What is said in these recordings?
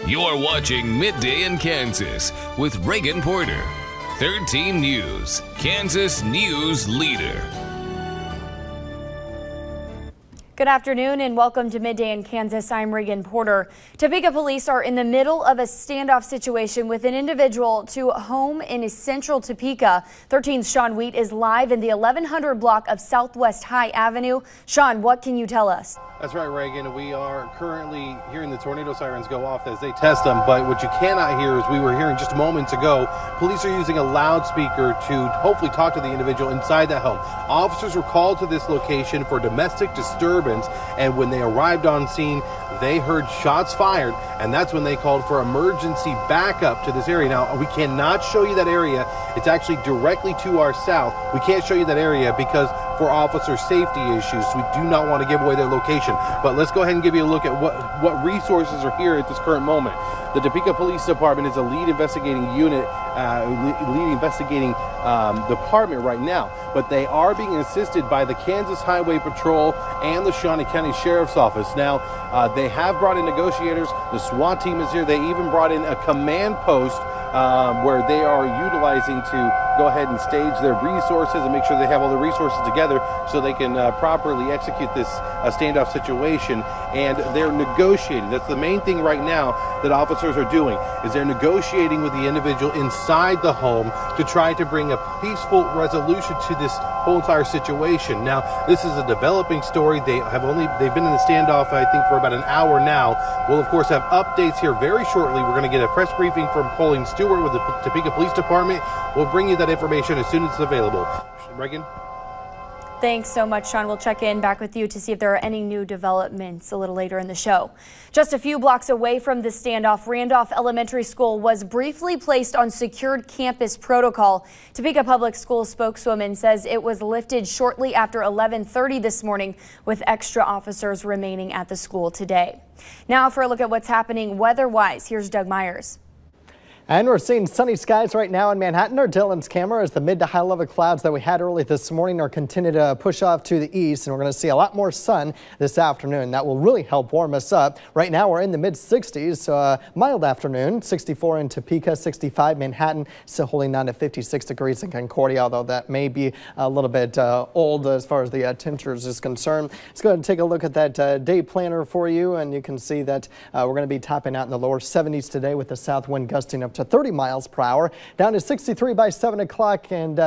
You're watching Midday in Kansas with Reagan Porter. 13 News, Kansas News Leader. Good afternoon and welcome to Midday in Kansas. I'm Reagan Porter. Topeka police are in the middle of a standoff situation with an individual to a home in central Topeka. 13's Sean Wheat is live in the 1100 block of Southwest High Avenue. Sean, what can you tell us? That's right, Reagan. We are currently hearing the tornado sirens go off as they test them, but what you cannot hear is we were hearing just moments ago, police are using a loudspeaker to hopefully talk to the individual inside that home. Officers were called to this location for domestic disturbance, and when they arrived on scene, they heard shots fired, and that's when they called for emergency backup to this area. Now, we cannot show you that area. It's actually directly to our south. We can't show you that area because for officer safety issues, we do not want to give away their location. But let's go ahead and give you a look at what resources are here at this current moment. The Topeka Police Department is a lead investigating unit, department right now, but they are being assisted by the Kansas Highway Patrol and the Shawnee County Sheriff's Office. Now, they have brought in negotiators. The SWAT team is here. They even brought in a command post where they are utilizing to go ahead and stage their resources and make sure they have all the resources together so they can properly execute this standoff situation. And they're negotiating. That's the main thing right now that officers are doing, is they're negotiating with the individual inside the home to try to bring a peaceful resolution to this whole entire situation. Now, this is a developing story. They've been in the standoff, I think, for about an hour now. We'll, of course, have updates here very shortly. We're going to get a press briefing from Pauline Stewart with the Topeka Police Department. We'll bring you that information as soon as it's available. Reagan? Thanks so much, Sean. We'll check in back with you to see if there are any new developments a little later in the show. Just a few blocks away from the standoff, Randolph Elementary School was briefly placed on secured campus protocol. Topeka Public School spokeswoman says it was lifted shortly after 11:30 this morning, with extra officers remaining at the school today. Now for a look at what's happening weather-wise, here's Doug Myers. And we're seeing sunny skies right now in Manhattan. Our Dylan's camera as the mid to high level clouds that we had early this morning are continuing to push off to the east, and we're going to see a lot more sun this afternoon. That will really help warm us up. Right now we're in the mid 60s, so mild afternoon. 64 in Topeka, 65 Manhattan, still holding on to 56 degrees in Concordia, although that may be a little bit old as far as the temperatures is concerned. Let's go ahead and take a look at that day planner for you, and you can see that we're going to be topping out in the lower 70s today with the south wind gusting up to 30 miles per hour, down to 63 by 7 o'clock and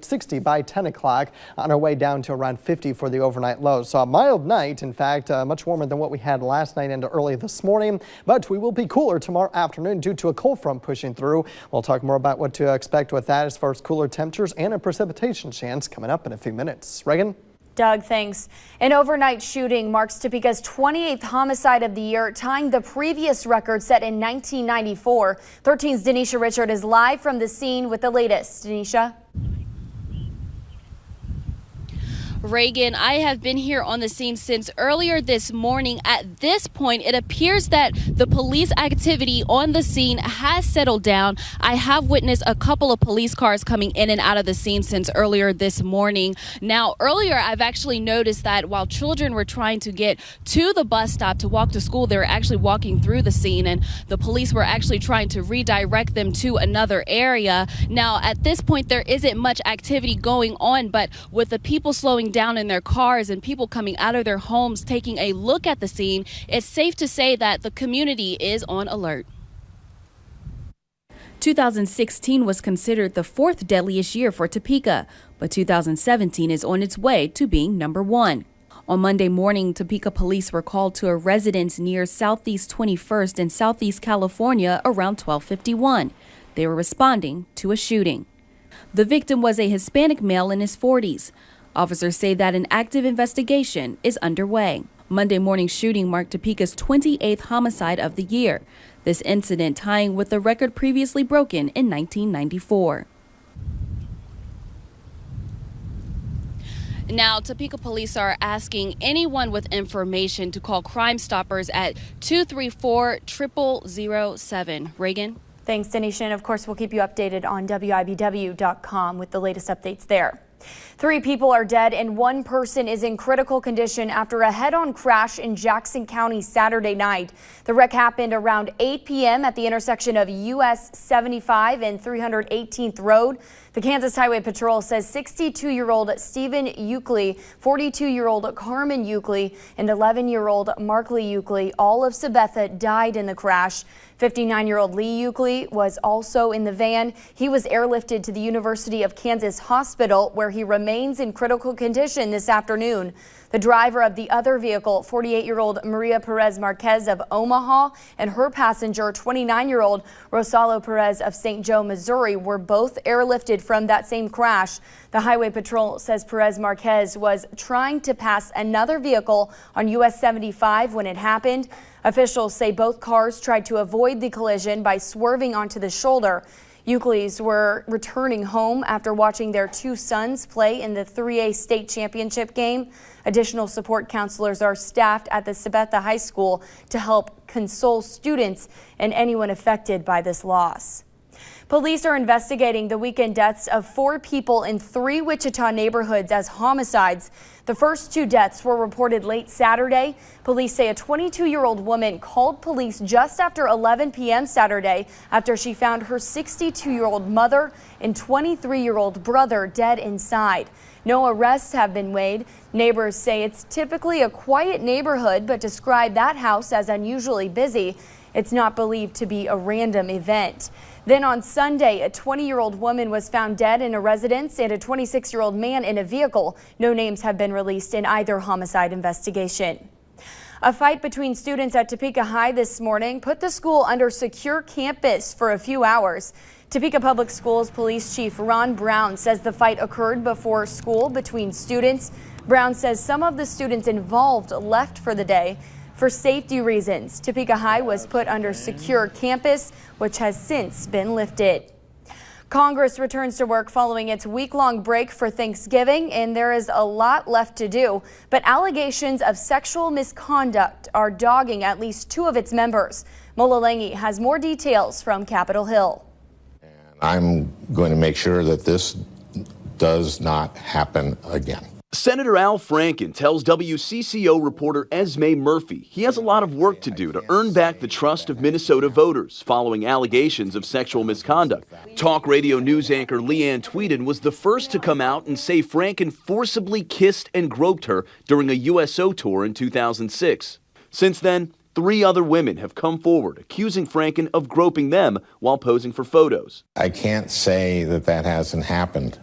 60 by 10 o'clock, on our way down to around 50 for the overnight lows. So a mild night, in fact, much warmer than what we had last night into early this morning, but we will be cooler tomorrow afternoon due to a cold front pushing through. We'll talk more about what to expect with that as far as cooler temperatures and a precipitation chance coming up in a few minutes. Reagan? Doug, thanks. An overnight shooting marks Topeka's 28th homicide of the year, tying the previous record set in 1994. 13's Denisha Richard is live from the scene with the latest. Denisha? Reagan, I have been here on the scene since earlier this morning. At this point, it appears that the police activity on the scene has settled down. I have witnessed a couple of police cars coming in and out of the scene since earlier this morning. Now, earlier, I've actually noticed that while children were trying to get to the bus stop to walk to school, they were actually walking through the scene, and the police were actually trying to redirect them to another area. Now, at this point, there isn't much activity going on, but with the people slowing down in their cars and people coming out of their homes taking a look at the scene, it's safe to say that the community is on alert. 2016 was considered the fourth deadliest year for Topeka, but 2017 is on its way to being number one. On Monday morning, Topeka police were called to a residence near Southeast 21st in Southeast California around 12:51. They were responding to a shooting. The victim was a Hispanic male in his 40s. Officers say that an active investigation is underway. Monday morning shooting marked Topeka's 28th homicide of the year. This incident tying with the record previously broken in 1994. Now, Topeka police are asking anyone with information to call Crime Stoppers at 234-0007. Reagan? Thanks, Denisha. And of course, we'll keep you updated on WIBW.com with the latest updates there. 3 people are dead and 1 person is in critical condition after a head-on crash in Jackson County Saturday night. The wreck happened around 8 p.m. at the intersection of US 75 and 318th Road. The Kansas Highway Patrol says 62-year-old Stephen Euclid, 42-year-old Carmen Euclid, and 11-year-old Markley Euclid, all of Sabetha, died in the crash. 59-year-old Lee Euclid was also in the van. He was airlifted to the University of Kansas Hospital, where he remains in critical condition this afternoon. The driver of the other vehicle, 48-year-old Maria Perez Marquez of Omaha, and her passenger, 29-year-old Rosalo Perez of St. Joe, Missouri, were both airlifted from that same crash. The Highway Patrol says Perez Marquez was trying to pass another vehicle on US 75 when it happened. Officials say both cars tried to avoid the collision by swerving onto the shoulder. Euclids were returning home after watching their 2 sons play in the 3A state championship game. Additional support counselors are staffed at the Sabetha High School to help console students and anyone affected by this loss. Police are investigating the weekend deaths of 4 people in 3 Wichita neighborhoods as homicides. The first 2 deaths were reported late Saturday. Police say a 22-year-old woman called police just after 11 p.m. Saturday after she found her 62-year-old mother and 23-year-old brother dead inside. No arrests have been made. Neighbors say it's typically a quiet neighborhood, but describe that house as unusually busy. It's not believed to be a random event. Then on Sunday, a 20-year-old woman was found dead in a residence and a 26-year-old man in a vehicle. No names have been released in either homicide investigation. A fight between students at Topeka High this morning put the school under secure campus for a few hours. Topeka Public Schools Police Chief Ron Brown says the fight occurred before school between students. Brown says some of the students involved left for the day. For safety reasons, Topeka High was put under secure campus, which has since been lifted. Congress returns to work following its week-long break for Thanksgiving, and there is a lot left to do. But allegations of sexual misconduct are dogging at least 2 of its members. Mola Lange has more details from Capitol Hill. I'm going to make sure that this does not happen again. Senator Al Franken tells WCCO reporter Esme Murphy he has a lot of work to do to earn back the trust of Minnesota voters following allegations of sexual misconduct. Talk radio news anchor Leanne Tweeden was the first to come out and say Franken forcibly kissed and groped her during a USO tour in 2006. Since then, 3 other women have come forward accusing Franken of groping them while posing for photos. I can't say that that hasn't happened.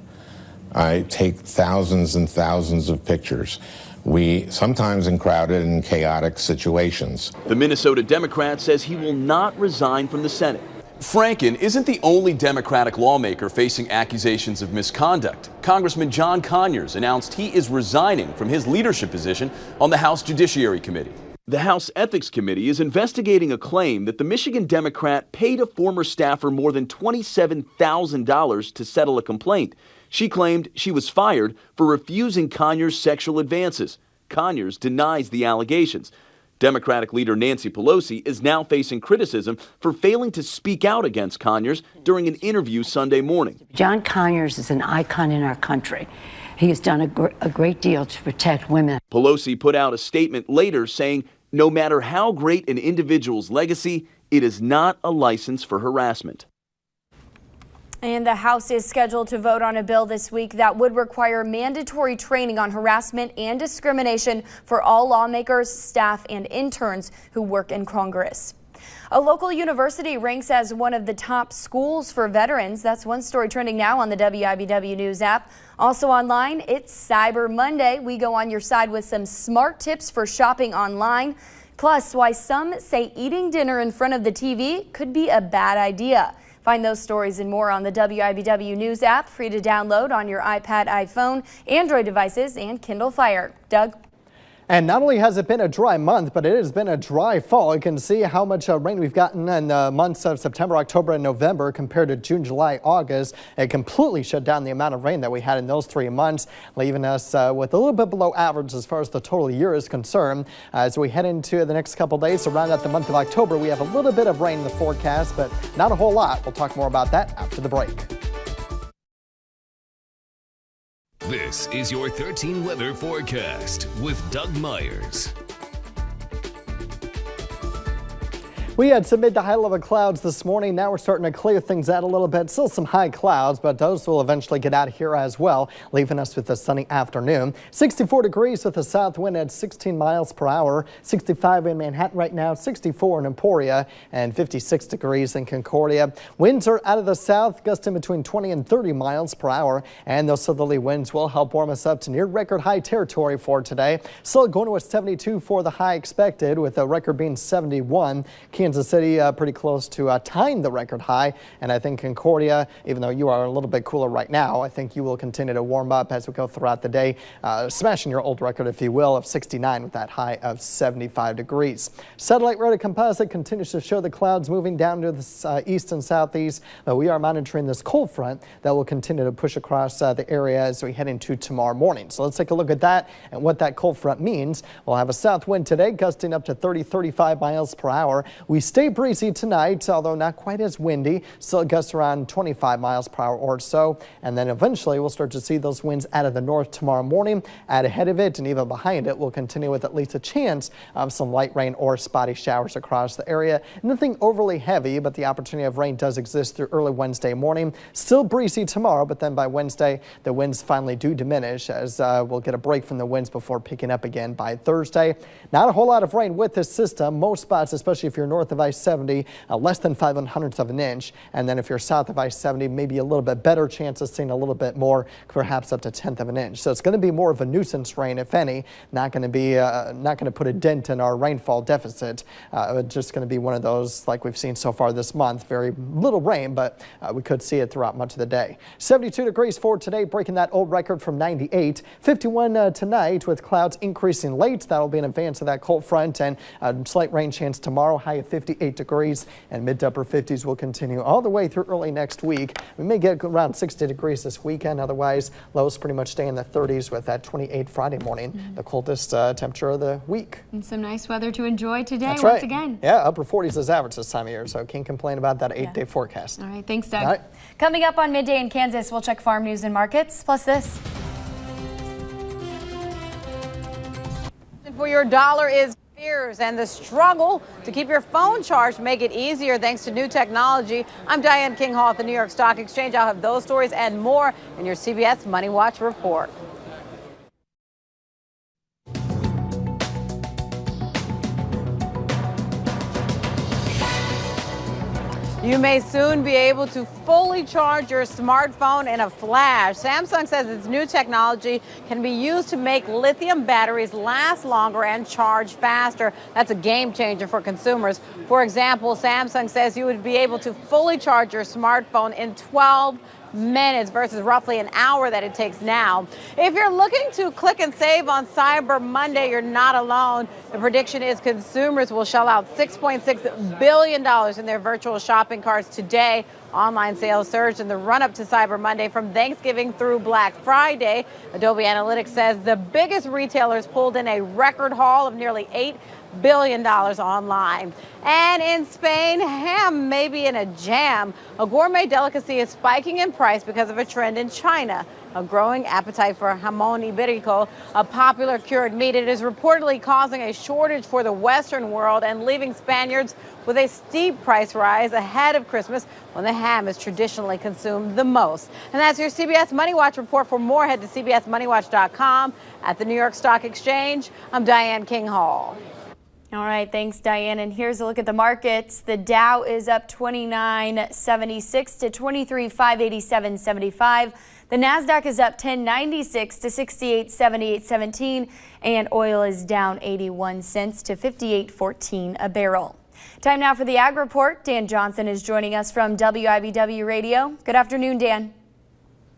I take thousands and thousands of pictures. We sometimes in crowded and chaotic situations. The Minnesota Democrat says he will not resign from the Senate. Franken isn't the only Democratic lawmaker facing accusations of misconduct. Congressman John Conyers announced he is resigning from his leadership position on the House Judiciary Committee. The House Ethics Committee is investigating a claim that the Michigan Democrat paid a former staffer more than $27,000 to settle a complaint. She claimed she was fired for refusing Conyers' sexual advances. Conyers denies the allegations. Democratic leader Nancy Pelosi is now facing criticism for failing to speak out against Conyers during an interview Sunday morning. John Conyers is an icon in our country. He has done a great deal to protect women. Pelosi put out a statement later saying, no matter how great an individual's legacy, it is not a license for harassment. And the House is scheduled to vote on a bill this week that would require mandatory training on harassment and discrimination for all lawmakers, staff, and interns who work in Congress. A local university ranks as one of the top schools for veterans. That's one story trending now on the WIBW News app. Also online, it's Cyber Monday. We go on your side with some smart tips for shopping online. Plus, why some say eating dinner in front of the TV could be a bad idea. Find those stories and more on the WIBW News app, free to download on your iPad, iPhone, Android devices, and Kindle Fire. Doug? And not only has it been a dry month, but it has been a dry fall. You can see how much rain we've gotten in the months of September, October, and November compared to June, July, August. It completely shut down the amount of rain that we had in those 3 months, leaving us with a little bit below average as far as the total year is concerned. As we head into the next couple days, around at the month of October, we have a little bit of rain in the forecast, but not a whole lot. We'll talk more about that after the break. This is your 13 weather forecast with Doug Myers. We had some mid to high level clouds this morning. Now we're starting to clear things out a little bit. Still some high clouds, but those will eventually get out of here as well, leaving us with a sunny afternoon. 64 degrees with a south wind at 16 miles per hour. 65 in Manhattan right now, 64 in Emporia, and 56 degrees in Concordia. Winds are out of the south, gusting between 20 and 30 miles per hour, and those southerly winds will help warm us up to near record high territory for today. Still going to a 72 for the high expected, with a record being 71. Kansas City pretty close to tying the record high, and I think Concordia, even though you are a little bit cooler right now, I think you will continue to warm up as we go throughout the day, smashing your old record, if you will, of 69 with that high of 75 degrees. Satellite radar composite continues to show the clouds moving down to the east and southeast, but we are monitoring this cold front that will continue to push across the area as we head into tomorrow morning. So let's take a look at that and what that cold front means. We'll have a south wind today gusting up to 30-35 miles per hour. We stay breezy tonight, although not quite as windy. Still gusts around 25 miles per hour or so. And then eventually we'll start to see those winds out of the north tomorrow morning. Out ahead of it and even behind it, we'll continue with at least a chance of some light rain or spotty showers across the area. Nothing overly heavy, but the opportunity of rain does exist through early Wednesday morning. Still breezy tomorrow, but then by Wednesday, the winds finally do diminish as we'll get a break from the winds before picking up again by Thursday. Not a whole lot of rain with this system. Most spots, especially if you're north of I-70, less than 5/100ths of an inch. And then if you're south of I-70, maybe a little bit better chance of seeing a little bit more, perhaps up to 1/10 of an inch. So it's going to be more of a nuisance rain, if any. Not going to put a dent in our rainfall deficit. Just going to be one of those like we've seen so far this month. Very little rain, but we could see it throughout much of the day. 72 degrees for today, breaking that old record from 98. 51 tonight with clouds increasing late. That'll be in advance of that cold front, and slight rain chance tomorrow, high of 58 degrees, and mid to upper 50s will continue all the way through early next week. We may get around 60 degrees this weekend. Otherwise, lows pretty much stay in the 30s with that 28 Friday morning, the coldest temperature of the week. And some nice weather to enjoy today. That's once right. Again. Yeah, upper 40s is average this time of year, so can't complain about that 8-day forecast. All right, thanks, Doug. All right. Coming up on Midday in Kansas, we'll check farm news and markets, plus this. For your dollar is fears, and the struggle to keep your phone charged make it easier thanks to new technology. I'm Diane King Hall at the New York Stock Exchange. I'll have those stories and more in your CBS Money Watch report. You may soon be able to fully charge your smartphone in a flash. Samsung says its new technology can be used to make lithium batteries last longer and charge faster. That's a game changer for consumers. For example, Samsung says you would be able to fully charge your smartphone in 12 minutes versus roughly an hour that it takes now. If you're looking to click and save on Cyber Monday, you're not alone. The prediction is consumers will shell out $6.6 billion in their virtual shopping carts today. Online sales surged in the run-up to Cyber Monday from Thanksgiving through Black Friday. Adobe Analytics says the biggest retailers pulled in a record haul of nearly $8 billion online. And in Spain, ham may be in a jam. A gourmet delicacy is spiking in price because of a trend in China. A growing appetite for jamón ibérico, a popular cured meat. It is reportedly causing a shortage for the Western world and leaving Spaniards with a steep price rise ahead of Christmas, when the ham is traditionally consumed the most. And that's your CBS Money Watch report. For more, head to cbsmoneywatch.com. At the New York Stock Exchange, I'm Diane King Hall. All right, thanks, Diane. And here's a look at the markets. The Dow is up 29.76 to 23,587.75. The Nasdaq is up 10.96 to 68.78.17, and oil is down 81 cents to 58.14 a barrel. Time now for the Ag Report. Dan Johnson is joining us from WIBW Radio. Good afternoon, Dan.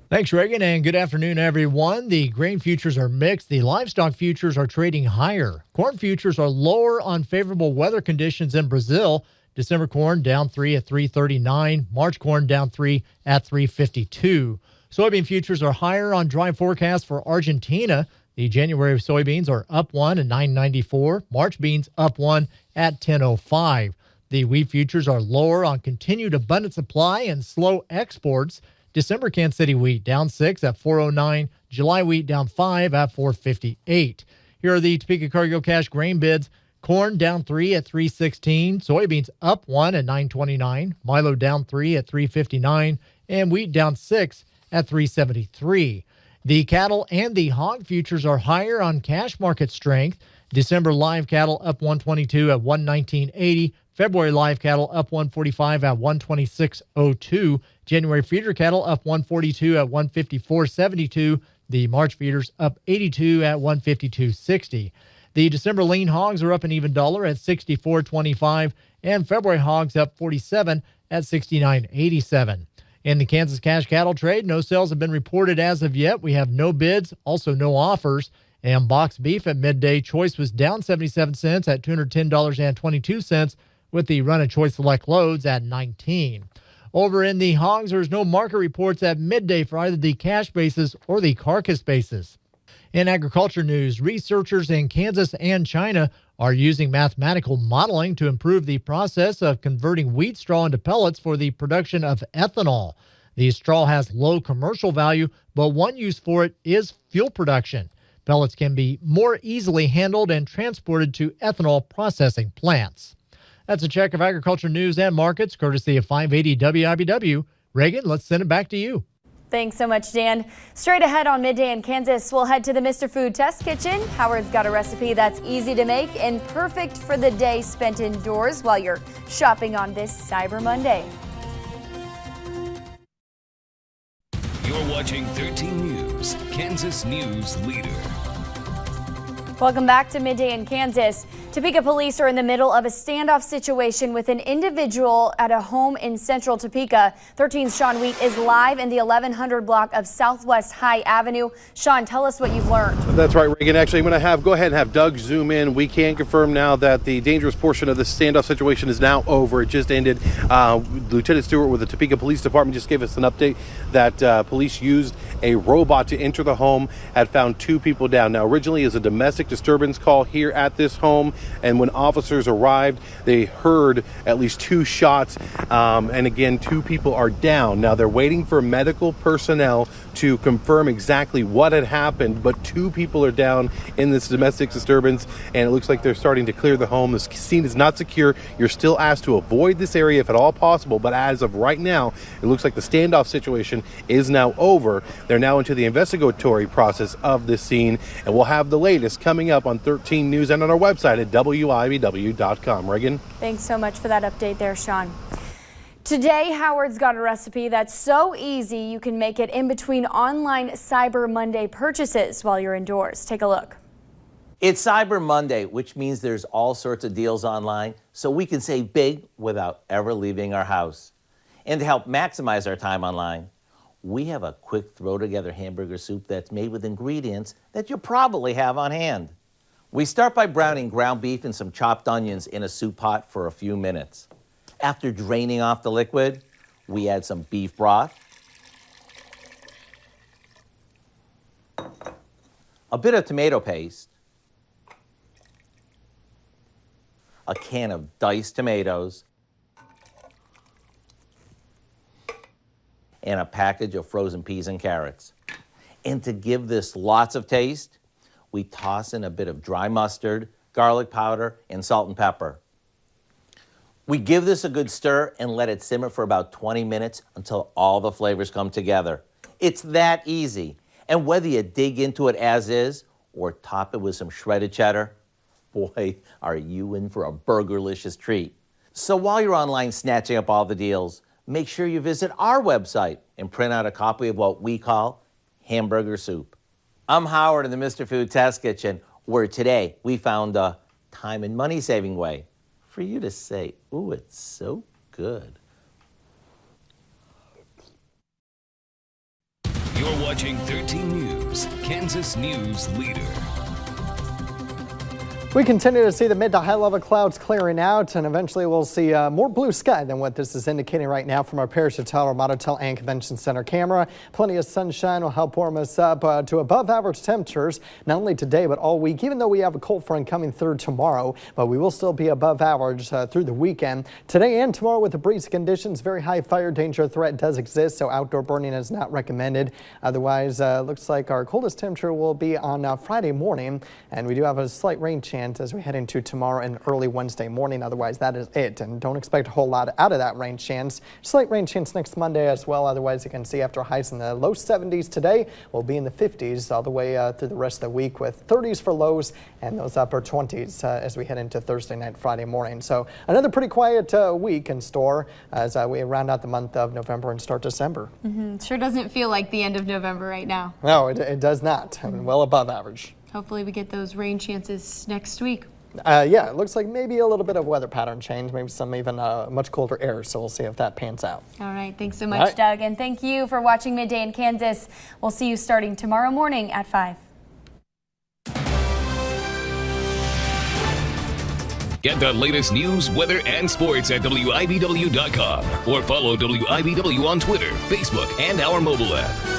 Thanks, Reagan, and good afternoon, everyone. The grain futures are mixed. The livestock futures are trading higher. Corn futures are lower on favorable weather conditions in Brazil. December corn down 3 at 339. March corn down 3 at 352. Soybean futures are higher on dry forecast for Argentina. The January soybeans are up 1 at 994. March beans up 1 at 1005. The wheat futures are lower on continued abundant supply and slow exports. December Kansas City wheat down 6 at $4.09. July wheat down 5 at $4.58. Here are the Topeka Cargill cash grain bids. Corn down 3 at $3.16. Soybeans up 1 at $9.29. Milo down 3 at $3.59. And wheat down 6 at $3.73. The cattle and the hog futures are higher on cash market strength. December live cattle up 122 at $119.80. February live cattle up 145 at $126.02. January feeder cattle up 142 at $154.72. The March feeders up 82 at $152.60. The December lean hogs are up an even dollar at $64.25, and February hogs up 47 at $69.87. In the Kansas cash cattle trade, no sales have been reported as of yet. We have no bids, also no offers. And boxed beef at Midday choice was down 77 cents at $210.22, with the run of choice select loads at 19. Over in the hogs, there's no market reports at Midday for either the cash basis or the carcass basis. In agriculture news, researchers in Kansas and China are using mathematical modeling to improve the process of converting wheat straw into pellets for the production of ethanol. The straw has low commercial value, but one use for it is fuel production. Pellets can be more easily handled and transported to ethanol processing plants. That's a check of agriculture news and markets, courtesy of 580 WIBW. Reagan, let's send it back to you. Thanks so much, Dan. Straight ahead on Midday in Kansas, we'll head to the Mr. Food Test Kitchen. Howard's got a recipe that's easy to make and perfect for the day spent indoors while you're shopping on this Cyber Monday. You're watching 13 News, Kansas News Leader. Welcome back to Midday in Kansas. Topeka police are in the middle of a standoff situation with an individual at a home in central Topeka. 13's Sean Wheat is live in the 1100 block of Southwest High Avenue. Sean, tell us what you've learned. That's right, Reagan. Actually, I'm going to go ahead and have Doug zoom in. We can confirm now that the dangerous portion of the standoff situation is now over. It just ended. Lieutenant Stewart with the Topeka Police Department just gave us an update that police used a robot to enter the home, had found 2 people down. Now, originally is a domestic disturbance call here at this home, and when officers arrived, they heard at least 2 shots, and again, 2 people are down. Now, they're waiting for medical personnel to confirm exactly what had happened, but 2 people are down in this domestic disturbance, and it looks like they're starting to clear the home. The scene is not secure. You're still asked to avoid this area if at all possible, but as of right now, it looks like the standoff situation is now over. They're now into the investigatory process of this scene, and we'll have the latest coming up on 13 News and on our website at WIBW.com. Reagan? Thanks so much for that update there, Sean. Today, Howard's got a recipe that's so easy you can make it in between online Cyber Monday purchases while you're indoors. Take a look. It's Cyber Monday, which means there's all sorts of deals online, so we can save big without ever leaving our house. And to help maximize our time online, we have a quick throw-together hamburger soup that's made with ingredients that you'll probably have on hand. We start by browning ground beef and some chopped onions in a soup pot for a few minutes. After draining off the liquid, we add some beef broth, a bit of tomato paste, a can of diced tomatoes, and a package of frozen peas and carrots. And to give this lots of taste, we toss in a bit of dry mustard, garlic powder, and salt and pepper. We give this a good stir and let it simmer for about 20 minutes until all the flavors come together. It's that easy. And whether you dig into it as is or top it with some shredded cheddar, boy, are you in for a burgerlicious treat. So while you're online snatching up all the deals, make sure you visit our website and print out a copy of what we call hamburger soup. I'm Howard in the Mr. Food Test Kitchen, where today we found a time and money saving way for you to say, ooh, it's so good. You're watching 13 News, Kansas News Leader. We continue to see the mid to high level clouds clearing out, and eventually we'll see more blue sky than what this is indicating right now from our Parish Hotel, Monotel, and Convention Center camera. Plenty of sunshine will help warm us up to above average temperatures, not only today but all week, even though we have a cold front coming through tomorrow, but we will still be above average through the weekend. Today and tomorrow with the breezy conditions, very high fire danger threat does exist, so outdoor burning is not recommended. Otherwise, looks like our coldest temperature will be on Friday morning, and we do have a slight rain chance as we head into tomorrow and early Wednesday morning. Otherwise, that is it, and don't expect a whole lot out of that rain chance. Slight rain chance next Monday as well. Otherwise, you can see after highs in the low 70s today, we'll be in the 50s all the way through the rest of the week, with 30s for lows and those upper 20s as we head into Thursday night, Friday morning. So another pretty quiet week in store as we round out the month of November and start December. Sure doesn't feel like the end of November right now. No, it does not. I mean, well above average. Hopefully we get those rain chances next week. Yeah, it looks like maybe a little bit of weather pattern change, maybe some even much colder air, so we'll see if that pans out. All right, thanks so much, Doug, and thank you for watching Midday in Kansas. We'll see you starting tomorrow morning at 5. Get the latest news, weather, and sports at WIBW.com or follow WIBW on Twitter, Facebook, and our mobile app.